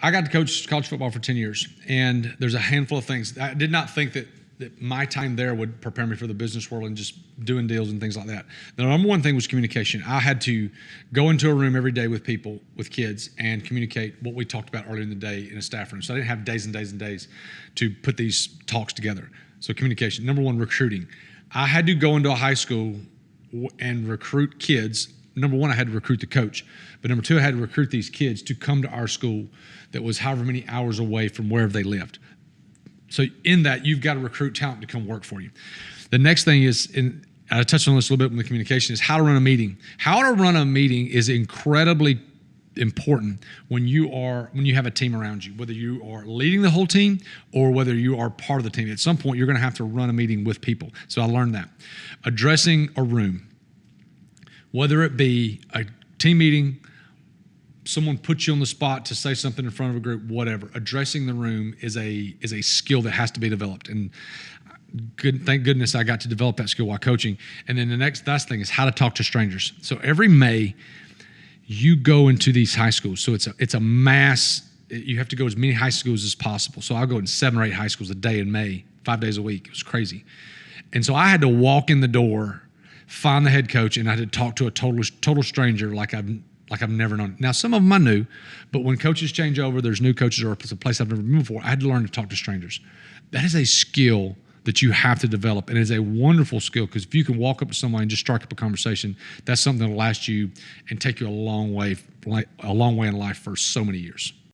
I got to coach college football for 10 years, and there's a handful of things. I did not think that my time there would prepare me for the business world and just doing deals and things like that. The number one thing was communication. I had to go into a room every day with people, with kids, and communicate what we talked about earlier in the day in a staff room. So I didn't have days and days and days to put these talks together. So communication. Number one, recruiting. I had to go into a high school and recruit kids. Number one, I had to recruit the coach. But number two, I had to recruit these kids to come to our school that was however many hours away from wherever they lived. So in that, you've got to recruit talent to come work for you. The next thing is, and I touched on this a little bit with the communication, is how to run a meeting. How to run a meeting is incredibly important when you have a team around you, whether you are leading the whole team or whether you are part of the team. At some point, you're going to have to run a meeting with people. So I learned that. Addressing a room. Whether it be a team meeting, someone puts you on the spot to say something in front of a group, whatever. Addressing the room is a skill that has to be developed. And thank goodness I got to develop that skill while coaching. And then the next thing is how to talk to strangers. So every May, you go into these high schools. So it's a mass. You have to go as many high schools as possible. So I'll go in 7 or 8 high schools a day in May, 5 days a week. It was crazy. And so I had to walk in the door, find the head coach, and I had to talk to a total stranger like I've never known. Now, some of them I knew, but when coaches change over, there's new coaches or it's a place I've never been before, I had to learn to talk to strangers. That is a skill that you have to develop, and it is a wonderful skill because if you can walk up to somebody and just strike up a conversation, that's something that will last you and take you a long way in life for so many years.